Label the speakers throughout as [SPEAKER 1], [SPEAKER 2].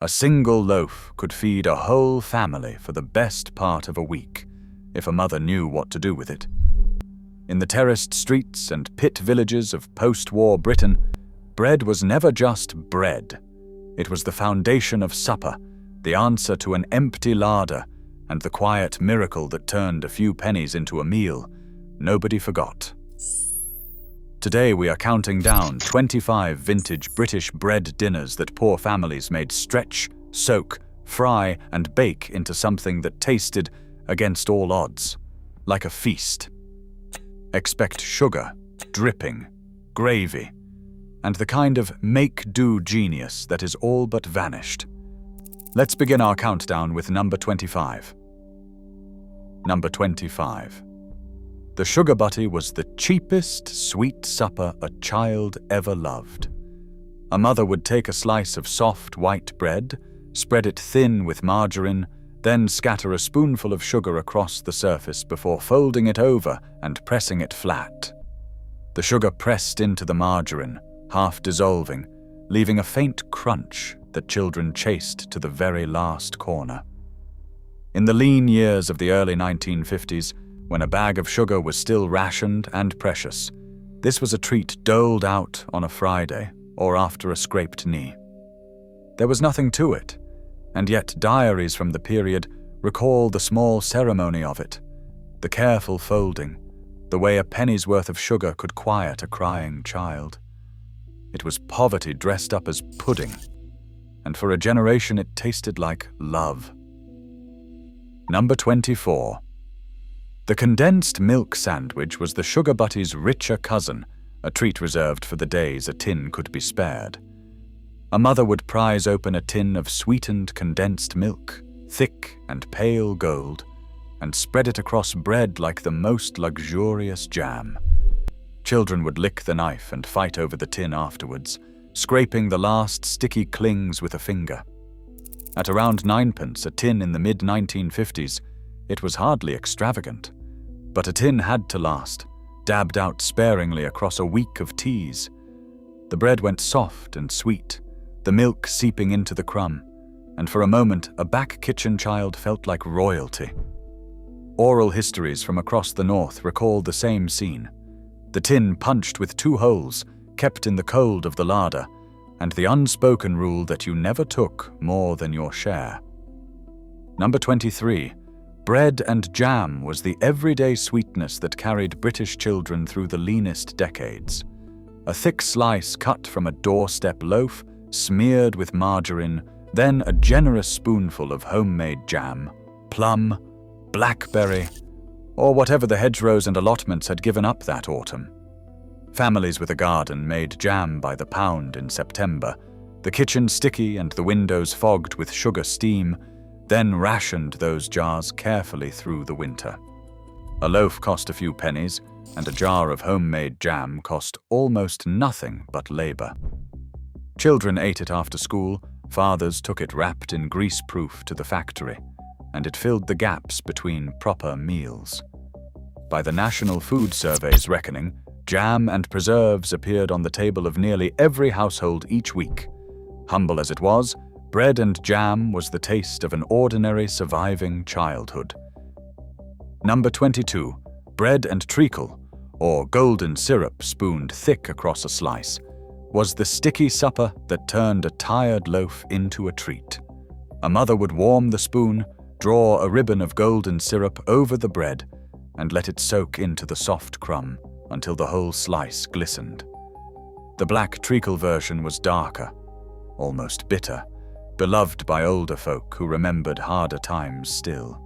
[SPEAKER 1] A single loaf could feed a whole family for the best part of a week, if a mother knew what to do with it. In the terraced streets and pit villages of post-war Britain, bread was never just bread. It was the foundation of supper, the answer to an empty larder, and the quiet miracle that turned a few pennies into a meal nobody forgot. Today we are counting down 25 vintage British bread dinners that poor families made stretch, soak, fry, and bake into something that tasted, against all odds, like a feast. Expect sugar, dripping, gravy, and the kind of make-do genius that is all but vanished. Let's begin our countdown with number 25. Number 25. The sugar butty was the cheapest sweet supper a child ever loved. A mother would take a slice of soft white bread, spread it thin with margarine, then scatter a spoonful of sugar across the surface before folding it over and pressing it flat. The sugar pressed into the margarine, half dissolving, leaving a faint crunch that children chased to the very last corner. In the lean years of the early 1950s, when a bag of sugar was still rationed and precious, this was a treat doled out on a Friday or after a scraped knee. There was nothing to it, and yet diaries from the period recall the small ceremony of it, the careful folding, the way a penny's worth of sugar could quiet a crying child. It was poverty dressed up as pudding, and for a generation it tasted like love. Number 24. The condensed milk sandwich was the sugar butty's richer cousin, a treat reserved for the days a tin could be spared. A mother would prise open a tin of sweetened condensed milk, thick and pale gold, and spread it across bread like the most luxurious jam. Children would lick the knife and fight over the tin afterwards, scraping the last sticky clings with a finger. At around 9p a tin in the mid-1950s, it was hardly extravagant. But a tin had to last, dabbed out sparingly across a week of teas. The bread went soft and sweet, the milk seeping into the crumb, and for a moment a back kitchen child felt like royalty. Oral histories from across the north recall the same scene. The tin punched with 2 holes, kept in the cold of the larder, and the unspoken rule that you never took more than your share. Number 23. Bread and jam was the everyday sweetness that carried British children through the leanest decades. A thick slice cut from a doorstep loaf, smeared with margarine, then a generous spoonful of homemade jam, plum, blackberry, or whatever the hedgerows and allotments had given up that autumn. Families with a garden made jam by the pound in September, the kitchen sticky and the windows fogged with sugar steam, then rationed those jars carefully through the winter. A loaf cost a few pennies, and a jar of homemade jam cost almost nothing but labor. Children ate it after school, fathers took it wrapped in greaseproof to the factory, and it filled the gaps between proper meals. By the National Food Survey's reckoning, jam and preserves appeared on the table of nearly every household each week. Humble as it was, bread and jam was the taste of an ordinary surviving childhood. Number 22. Bread and treacle, or golden syrup spooned thick across a slice, was the sticky supper that turned a tired loaf into a treat. A mother would warm the spoon, draw a ribbon of golden syrup over the bread, and let it soak into the soft crumb until the whole slice glistened. The black treacle version was darker, almost bitter, beloved by older folk who remembered harder times still.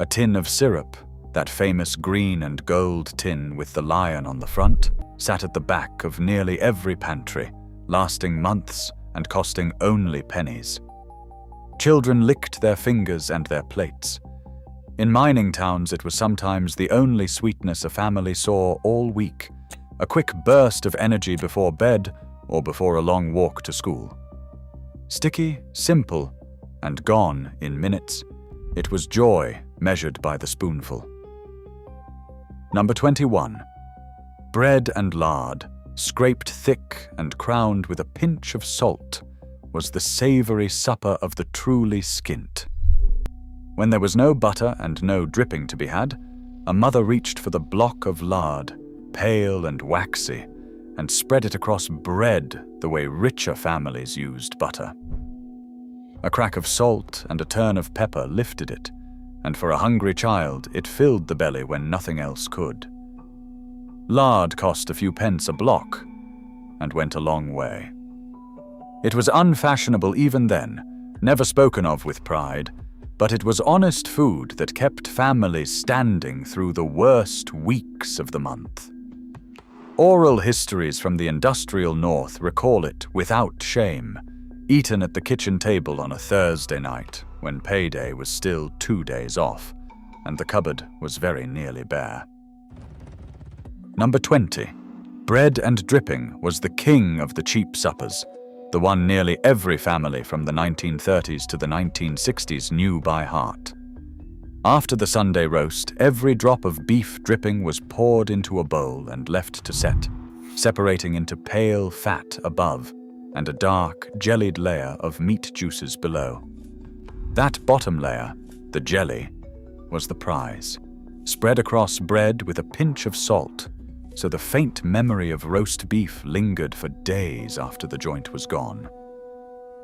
[SPEAKER 1] A tin of syrup, that famous green and gold tin with the lion on the front, sat at the back of nearly every pantry, lasting months and costing only pennies. Children licked their fingers and their plates. In mining towns, it was sometimes the only sweetness a family saw all week, a quick burst of energy before bed or before a long walk to school. Sticky, simple, and gone in minutes, it was joy measured by the spoonful. Number 21. Bread and lard, scraped thick and crowned with a pinch of salt, was the savory supper of the truly skint. When there was no butter and no dripping to be had, a mother reached for the block of lard, pale and waxy, and spread it across bread the way richer families used butter. A crack of salt and a turn of pepper lifted it, and for a hungry child it filled the belly when nothing else could. Lard cost a few pence a block, and went a long way. It was unfashionable even then, never spoken of with pride, but it was honest food that kept families standing through the worst weeks of the month. Oral histories from the industrial north recall it without shame, eaten at the kitchen table on a Thursday night when payday was still 2 days off, and the cupboard was very nearly bare. Number 20. Bread and dripping was the king of the cheap suppers, the one nearly every family from the 1930s to the 1960s knew by heart. After the Sunday roast, every drop of beef dripping was poured into a bowl and left to set, separating into pale fat above and a dark, jellied layer of meat juices below. That bottom layer, the jelly, was the prize, spread across bread with a pinch of salt, so the faint memory of roast beef lingered for days after the joint was gone.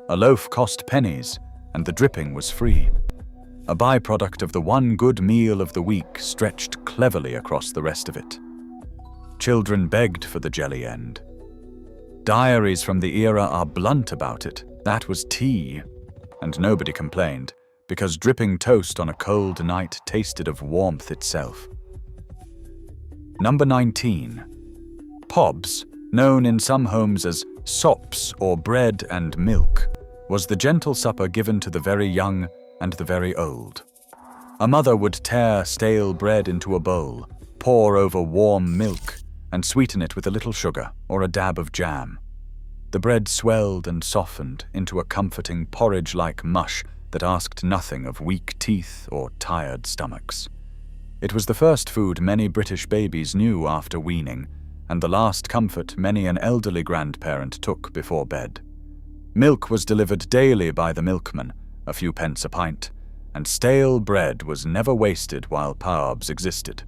[SPEAKER 1] A loaf cost pennies, and the dripping was free, a byproduct of the one good meal of the week stretched cleverly across the rest of it. Children begged for the jelly end. Diaries from the era are blunt about it. That was tea, and nobody complained, because dripping toast on a cold night tasted of warmth itself. Number 19. Pobs, known in some homes as sops or bread and milk, was the gentle supper given to the very young and the very old. A mother would tear stale bread into a bowl, pour over warm milk, and sweeten it with a little sugar or a dab of jam. The bread swelled and softened into a comforting porridge-like mush that asked nothing of weak teeth or tired stomachs. It was the first food many British babies knew after weaning, and the last comfort many an elderly grandparent took before bed. Milk was delivered daily by the milkman, a few pence a pint, and stale bread was never wasted while parbs existed.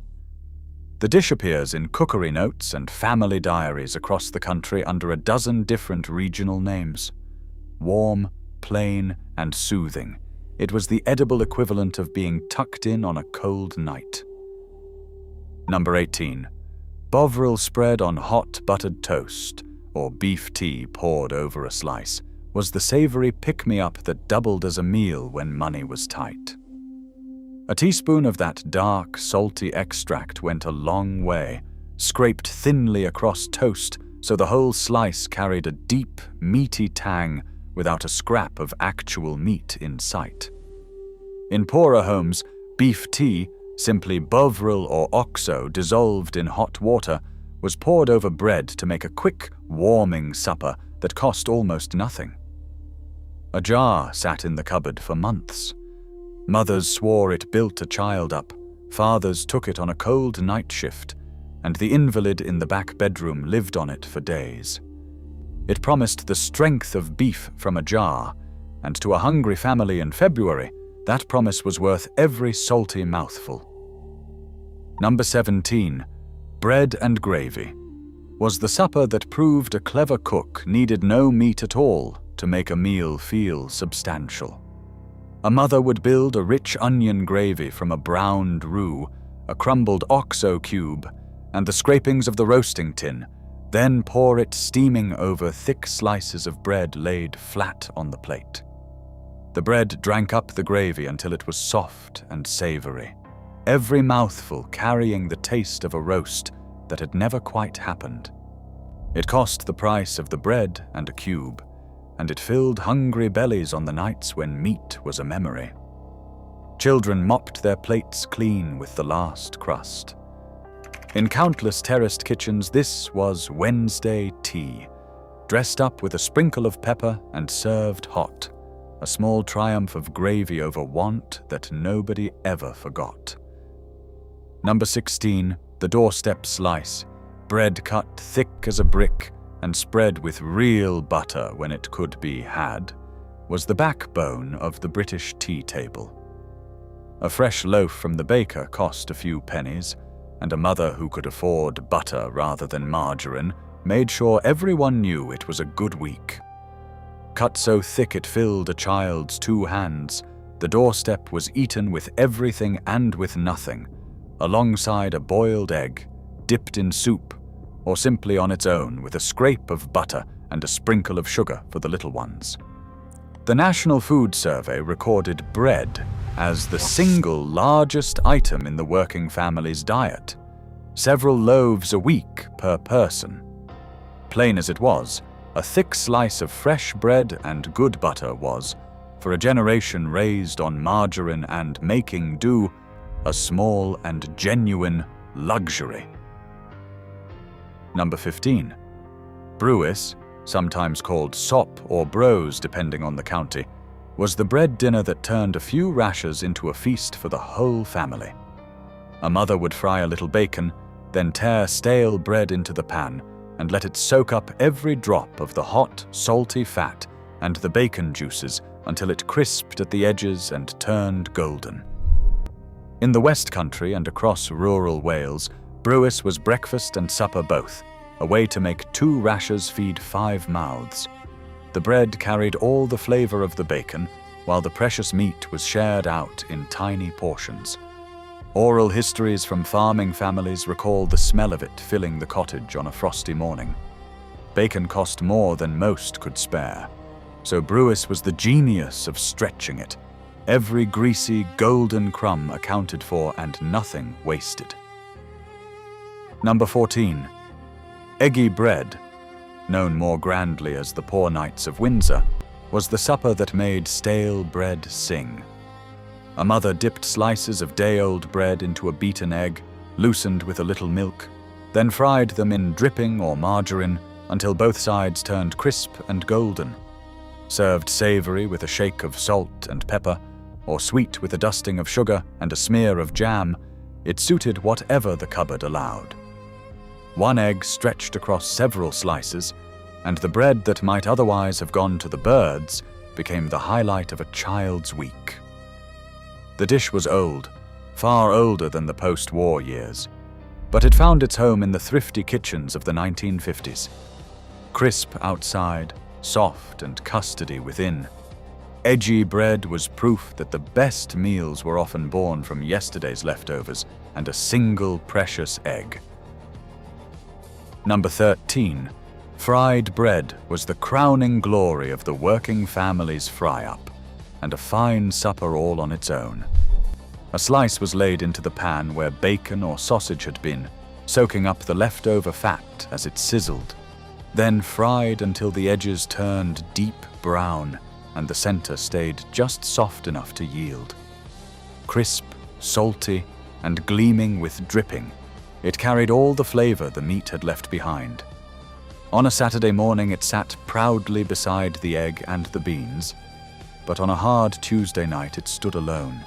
[SPEAKER 1] The dish appears in cookery notes and family diaries across the country under a dozen different regional names. Warm, plain, and soothing, it was the edible equivalent of being tucked in on a cold night. Number 18. Bovril spread on hot buttered toast, or beef tea poured over a slice, was the savory pick-me-up that doubled as a meal when money was tight. A teaspoon of that dark, salty extract went a long way, scraped thinly across toast so the whole slice carried a deep, meaty tang without a scrap of actual meat in sight. In poorer homes, beef tea, simply bovril or oxo dissolved in hot water, was poured over bread to make a quick, warming supper that cost almost nothing. A jar sat in the cupboard for months. Mothers swore it built a child up, fathers took it on a cold night shift, and the invalid in the back bedroom lived on it for days. It promised the strength of beef from a jar, and to a hungry family in February, that promise was worth every salty mouthful. Number 17. Bread and gravy was the supper that proved a clever cook needed no meat at all to make a meal feel substantial. A mother would build a rich onion gravy from a browned roux, a crumbled oxo cube, and the scrapings of the roasting tin, then pour it steaming over thick slices of bread laid flat on the plate. The bread drank up the gravy until it was soft and savory, every mouthful carrying the taste of a roast that had never quite happened. It cost the price of the bread and a cube, and it filled hungry bellies on the nights when meat was a memory. Children mopped their plates clean with the last crust. In countless terraced kitchens, this was Wednesday tea, dressed up with a sprinkle of pepper and served hot, a small triumph of gravy over want that nobody ever forgot. Number 16, the doorstep slice, bread cut thick as a brick and spread with real butter when it could be had, was the backbone of the British tea table. A fresh loaf from the baker cost a few pennies, and a mother who could afford butter rather than margarine made sure everyone knew it was a good week. Cut so thick it filled a child's 2 hands, the doorstep was eaten with everything and with nothing, alongside a boiled egg, dipped in soup, or simply on its own with a scrape of butter and a sprinkle of sugar for the little ones. The National Food Survey recorded bread as the single largest item in the working family's diet, several loaves a week per person. Plain as it was, a thick slice of fresh bread and good butter was, for a generation raised on margarine and making do, a small and genuine luxury. Number 15. Brewis, sometimes called sop or brose depending on the county, was the bread dinner that turned a few rashers into a feast for the whole family. A mother would fry a little bacon, then tear stale bread into the pan and let it soak up every drop of the hot, salty fat and the bacon juices until it crisped at the edges and turned golden. In the West Country and across rural Wales, brewis was breakfast and supper both, a way to make 2 rashers feed 5 mouths. The bread carried all the flavor of the bacon, while the precious meat was shared out in tiny portions. Oral histories from farming families recall the smell of it filling the cottage on a frosty morning. Bacon cost more than most could spare, so brewis was the genius of stretching it. Every greasy, golden crumb accounted for and nothing wasted. Number 14. Eggy bread, known more grandly as the Poor Knights of Windsor, was the supper that made stale bread sing. A mother dipped slices of day-old bread into a beaten egg, loosened with a little milk, then fried them in dripping or margarine until both sides turned crisp and golden. Served savory with a shake of salt and pepper, or sweet with a dusting of sugar and a smear of jam, it suited whatever the cupboard allowed. 1 egg stretched across several slices, and the bread that might otherwise have gone to the birds became the highlight of a child's week. The dish was old, far older than the post-war years, but it found its home in the thrifty kitchens of the 1950s. Crisp outside, soft and custardy within, edgy bread was proof that the best meals were often born from yesterday's leftovers and a single precious egg. Number 13. Fried bread was the crowning glory of the working family's fry-up, and a fine supper all on its own. A slice was laid into the pan where bacon or sausage had been, soaking up the leftover fat as it sizzled, then fried until the edges turned deep brown and the center stayed just soft enough to yield. Crisp, salty, and gleaming with dripping, it carried all the flavor the meat had left behind. On a Saturday morning it sat proudly beside the egg and the beans, but on a hard Tuesday night it stood alone,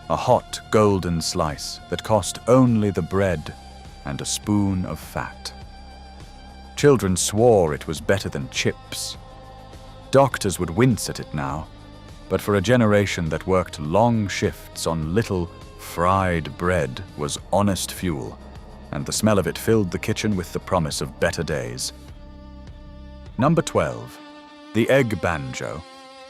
[SPEAKER 1] a hot golden slice that cost only the bread and a spoon of fat. Children swore it was better than chips. Doctors would wince at it now, but for a generation that worked long shifts on little fried bread was honest fuel, and the smell of it filled the kitchen with the promise of better days. Number 12. The egg banjo,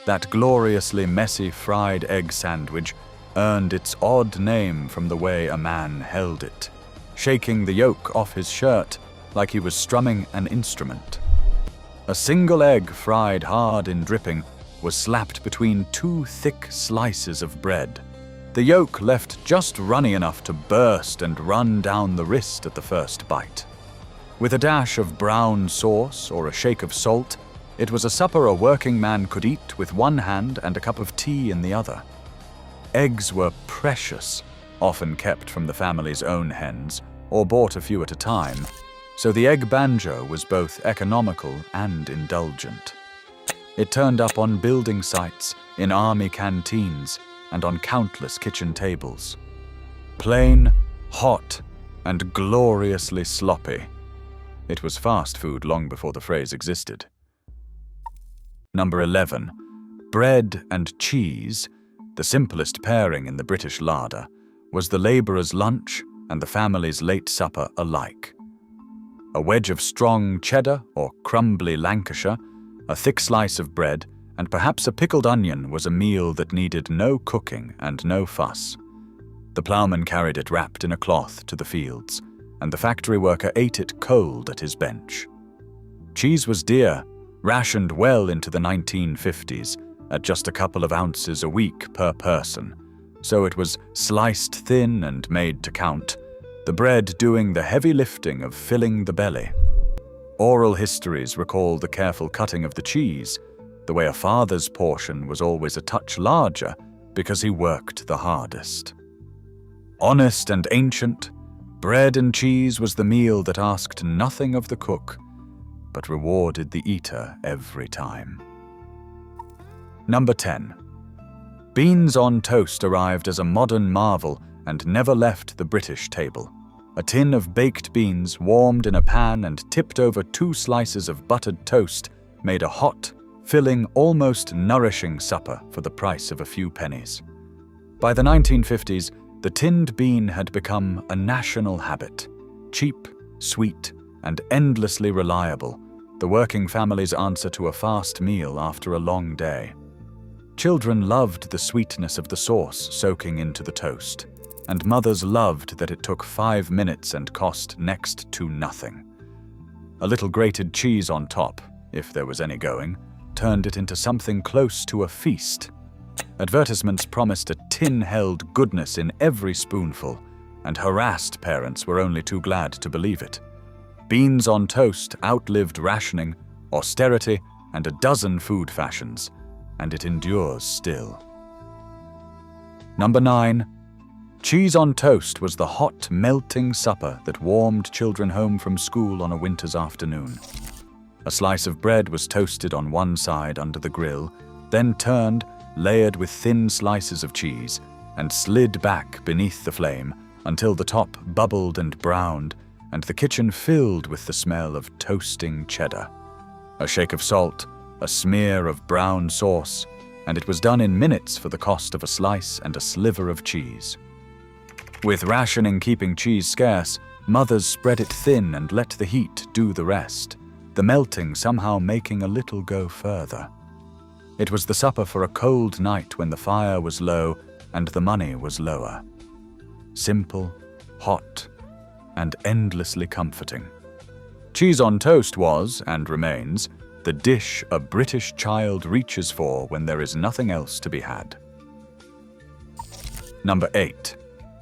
[SPEAKER 1] that gloriously messy fried egg sandwich, earned its odd name from the way a man held it, shaking the yolk off his shirt like he was strumming an instrument. A single egg fried hard in dripping was slapped between 2 thick slices of bread, the yolk left just runny enough to burst and run down the wrist at the first bite. With a dash of brown sauce or a shake of salt, it was a supper a working man could eat with one hand and a cup of tea in the other. Eggs were precious, often kept from the family's own hens, or bought a few at a time, so the egg banjo was both economical and indulgent. It turned up on building sites, in army canteens, and on countless kitchen tables. Plain, hot, and gloriously sloppy. It was fast food long before the phrase existed. Number 11. Bread and cheese, the simplest pairing in the British larder, was the labourer's lunch and the family's late supper alike. A wedge of strong cheddar or crumbly Lancashire, a thick slice of bread, and perhaps a pickled onion was a meal that needed no cooking and no fuss. The ploughman carried it wrapped in a cloth to the fields, and the factory worker ate it cold at his bench. Cheese was dear, rationed well into the 1950s at just a couple of ounces a week per person, so it was sliced thin and made to count, the bread doing the heavy lifting of filling the belly. Oral histories recall the careful cutting of the cheese, the way a father's portion was always a touch larger because he worked the hardest. Honest and ancient, bread and cheese was the meal that asked nothing of the cook, but rewarded the eater every time. Number 10. Beans on toast arrived as a modern marvel and never left the British table. A tin of baked beans warmed in a pan and tipped over 2 slices of buttered toast made a hot, filling, almost nourishing supper for the price of a few pennies. By the 1950s, the tinned bean had become a national habit. Cheap, sweet, and endlessly reliable, the working family's answer to a fast meal after a long day. Children loved the sweetness of the sauce soaking into the toast, and mothers loved that it took 5 minutes and cost next to nothing. A little grated cheese on top, if there was any going, turned it into something close to a feast. Advertisements promised a tin-held goodness in every spoonful, and harassed parents were only too glad to believe it. Beans on toast outlived rationing, austerity, and a dozen food fashions, and it endures still. Number 9. Cheese on toast was the hot, melting supper that warmed children home from school on a winter's afternoon. A slice of bread was toasted on one side under the grill, then turned, layered with thin slices of cheese, and slid back beneath the flame until the top bubbled and browned, and the kitchen filled with the smell of toasting cheddar. A shake of salt, a smear of brown sauce, and it was done in minutes for the cost of a slice and a sliver of cheese. With rationing keeping cheese scarce, mothers spread it thin and let the heat do the rest, the melting somehow making a little go further. It was the supper for a cold night when the fire was low and the money was lower. Simple, hot, and endlessly comforting. Cheese on toast was, and remains, the dish a British child reaches for when there is nothing else to be had. Number 8.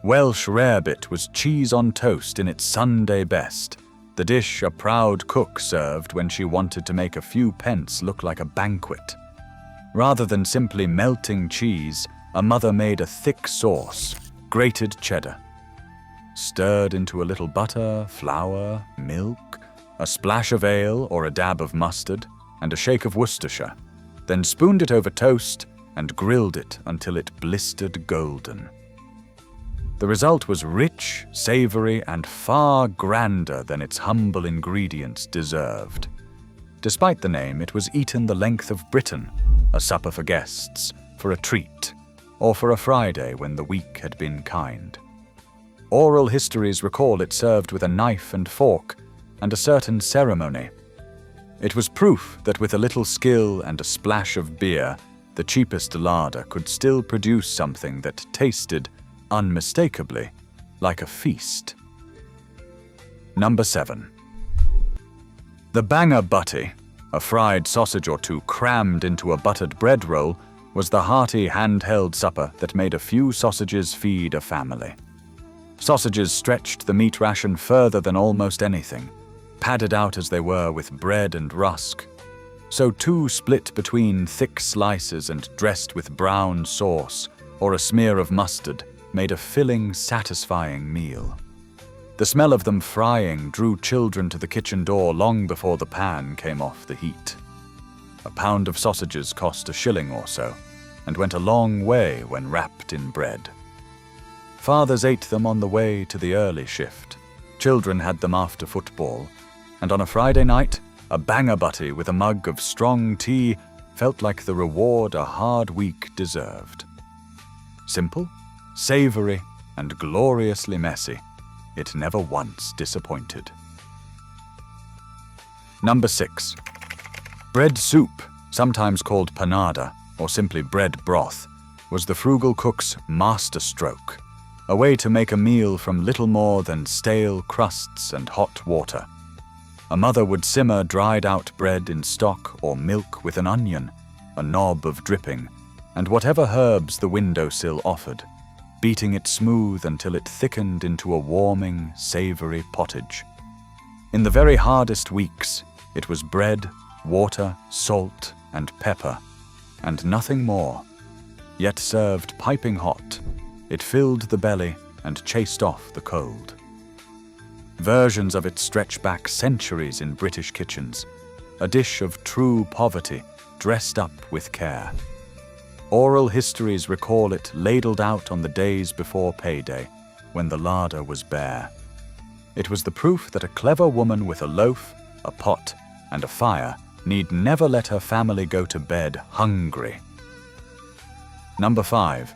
[SPEAKER 1] Welsh rarebit was cheese on toast in its Sunday best, the dish a proud cook served when she wanted to make a few pence look like a banquet. Rather than simply melting cheese, a mother made a thick sauce, grated cheddar, stirred into a little butter, flour, milk, a splash of ale or a dab of mustard, and a shake of Worcestershire, then spooned it over toast and grilled it until it blistered golden. The result was rich, savory, and far grander than its humble ingredients deserved. Despite the name, it was eaten the length of Britain, a supper for guests, for a treat, or for a Friday when the week had been kind. Oral histories recall it served with a knife and fork and a certain ceremony. It was proof that with a little skill and a splash of beer, the cheapest larder could still produce something that tasted, unmistakably, like a feast. Number 7. The banger butty, a fried sausage or two crammed into a buttered bread roll, was the hearty handheld supper that made a few sausages feed a family. Sausages stretched the meat ration further than almost anything, padded out as they were with bread and rusk. So too split between thick slices and dressed with brown sauce or a smear of mustard made a filling, satisfying meal. The smell of them frying drew children to the kitchen door long before the pan came off the heat. A pound of sausages cost a shilling or so, and went a long way when wrapped in bread. Fathers ate them on the way to the early shift. Children had them after football, and on a Friday night, a banger butty with a mug of strong tea felt like the reward a hard week deserved. Simple, savory, and gloriously messy, it never once disappointed. Number 6. Bread soup, sometimes called panada or simply bread broth, was the frugal cook's masterstroke, a way to make a meal from little more than stale crusts and hot water. A mother would simmer dried-out bread in stock or milk with an onion, a knob of dripping, and whatever herbs the windowsill offered, beating it smooth until it thickened into a warming, savory pottage. In the very hardest weeks, it was bread, water, salt, and pepper, and nothing more. Yet served piping hot, it filled the belly and chased off the cold. Versions of it stretch back centuries in British kitchens, a dish of true poverty dressed up with care. Oral histories recall it ladled out on the days before payday, when the larder was bare. It was the proof that a clever woman with a loaf, a pot, and a fire need never let her family go to bed hungry. Number 5.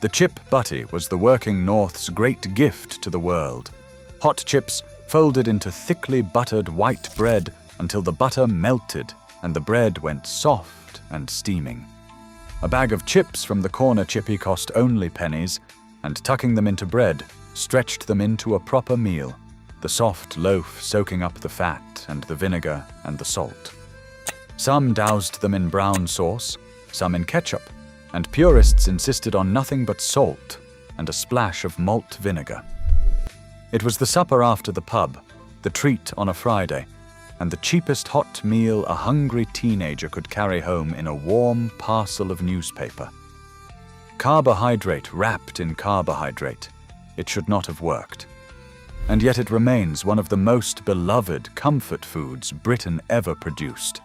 [SPEAKER 1] The chip butty was the working North's great gift to the world. Hot chips folded into thickly buttered white bread until the butter melted and the bread went soft and steaming. A bag of chips from the corner chippy cost only pennies, and tucking them into bread stretched them into a proper meal, the soft loaf soaking up the fat and the vinegar and the salt. Some doused them in brown sauce, some in ketchup, and purists insisted on nothing but salt and a splash of malt vinegar. It was the supper after the pub, the treat on a Friday, and the cheapest hot meal a hungry teenager could carry home in a warm parcel of newspaper. Carbohydrate wrapped in carbohydrate, it should not have worked. And yet it remains one of the most beloved comfort foods Britain ever produced.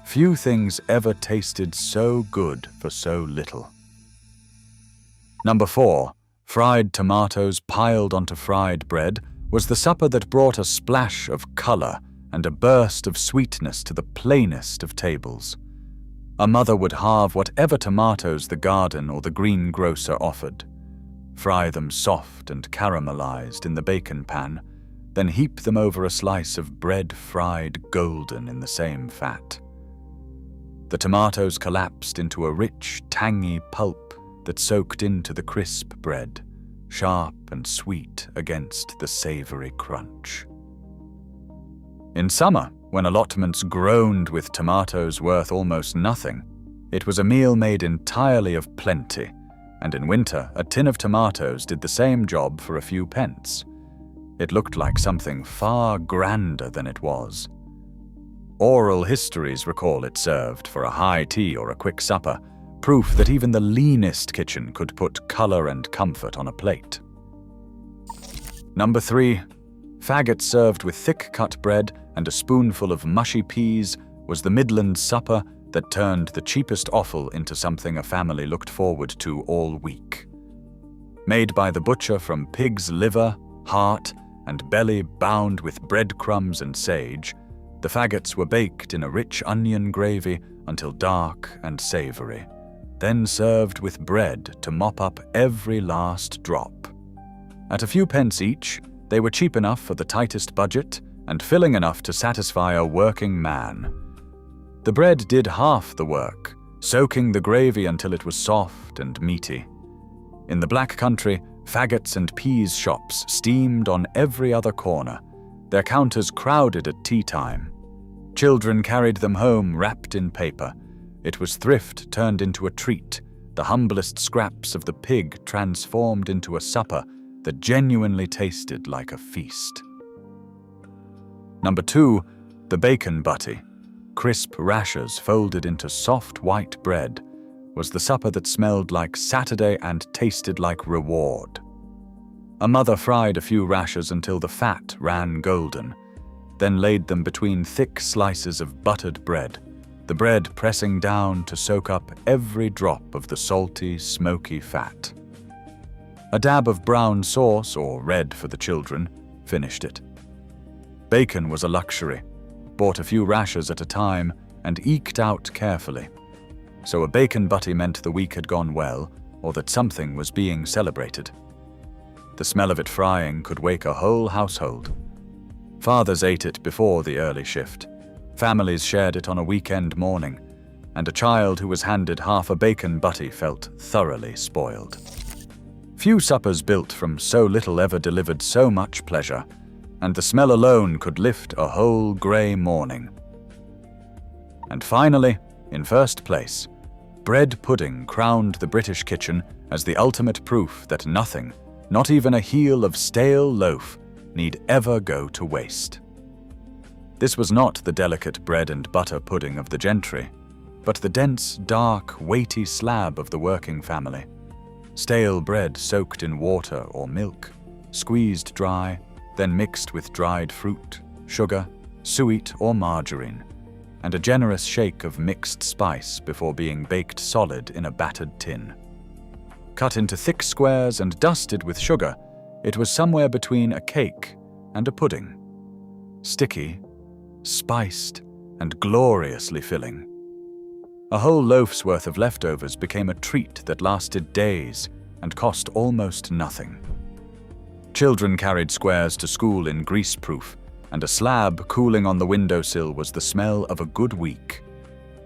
[SPEAKER 1] Few things ever tasted so good for so little. Number 4. Fried tomatoes piled onto fried bread was the supper that brought a splash of color and a burst of sweetness to the plainest of tables. A mother would halve whatever tomatoes the garden or the greengrocer offered, fry them soft and caramelized in the bacon pan, then heap them over a slice of bread fried golden in the same fat. The tomatoes collapsed into a rich, tangy pulp that soaked into the crisp bread, sharp and sweet against the savory crunch. In summer, when allotments groaned with tomatoes worth almost nothing, it was a meal made entirely of plenty, and in winter a tin of tomatoes did the same job for a few pence. It looked like something far grander than it was. Oral histories recall it served for a high tea or a quick supper, proof that even the leanest kitchen could put color and comfort on a plate. Number 3. Faggots served with thick-cut bread and a spoonful of mushy peas was the Midland supper that turned the cheapest offal into something a family looked forward to all week. Made by the butcher from pig's liver, heart, and belly bound with breadcrumbs and sage, the faggots were baked in a rich onion gravy until dark and savory, then served with bread to mop up every last drop. At a few pence each, they were cheap enough for the tightest budget and filling enough to satisfy a working man. The bread did half the work, soaking the gravy until it was soft and meaty. In the Black Country, faggots and peas shops steamed on every other corner, their counters crowded at tea time. Children carried them home wrapped in paper. It was thrift turned into a treat, the humblest scraps of the pig transformed into a supper that genuinely tasted like a feast. Number 2, the bacon butty, crisp rashers folded into soft white bread, was the supper that smelled like Saturday and tasted like reward. A mother fried a few rashers until the fat ran golden, then laid them between thick slices of buttered bread, the bread pressing down to soak up every drop of the salty, smoky fat. A dab of brown sauce, or red for the children, finished it. Bacon was a luxury, bought a few rashers at a time and eked out carefully, so a bacon butty meant the week had gone well or that something was being celebrated. The smell of it frying could wake a whole household. Fathers ate it before the early shift. Families shared it on a weekend morning, and a child who was handed half a bacon butty felt thoroughly spoiled. Few suppers built from so little ever delivered so much pleasure, and the smell alone could lift a whole grey morning. And finally, in first place, bread pudding crowned the British kitchen as the ultimate proof that nothing, not even a heel of stale loaf, need ever go to waste. This was not the delicate bread and butter pudding of the gentry, but the dense, dark, weighty slab of the working family. Stale bread soaked in water or milk, squeezed dry, then mixed with dried fruit, sugar, suet or margarine, and a generous shake of mixed spice before being baked solid in a battered tin. Cut into thick squares and dusted with sugar, it was somewhere between a cake and a pudding. Sticky, spiced, and gloriously filling. A whole loaf's worth of leftovers became a treat that lasted days and cost almost nothing. Children carried squares to school in greaseproof, and a slab cooling on the windowsill was the smell of a good week.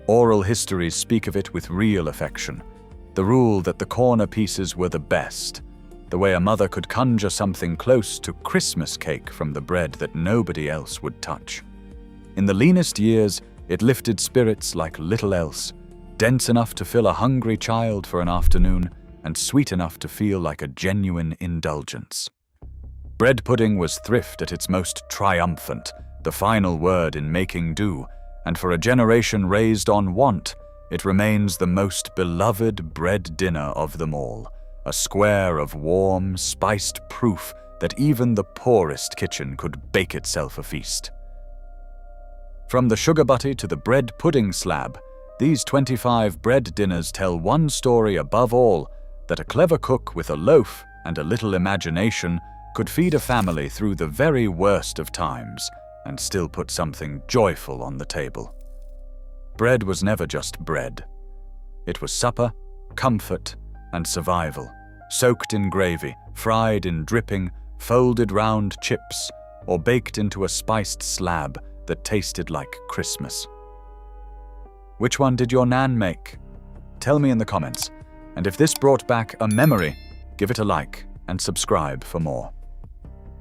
[SPEAKER 1] Oral histories speak of it with real affection. The rule that the corner pieces were the best, the way a mother could conjure something close to Christmas cake from the bread that nobody else would touch. In the leanest years, it lifted spirits like little else, dense enough to fill a hungry child for an afternoon, and sweet enough to feel like a genuine indulgence. Bread pudding was thrift at its most triumphant, the final word in making do, and for a generation raised on want, it remains the most beloved bread dinner of them all, a square of warm, spiced proof that even the poorest kitchen could bake itself a feast. From the sugar butty to the bread pudding slab, these 25 bread dinners tell one story above all, that a clever cook with a loaf and a little imagination could feed a family through the very worst of times and still put something joyful on the table. Bread was never just bread. It was supper, comfort, and survival, soaked in gravy, fried in dripping, folded round chips, or baked into a spiced slab that tasted like Christmas. Which one did your Nan make? Tell me in the comments, and if this brought back a memory, give it a like and subscribe for more.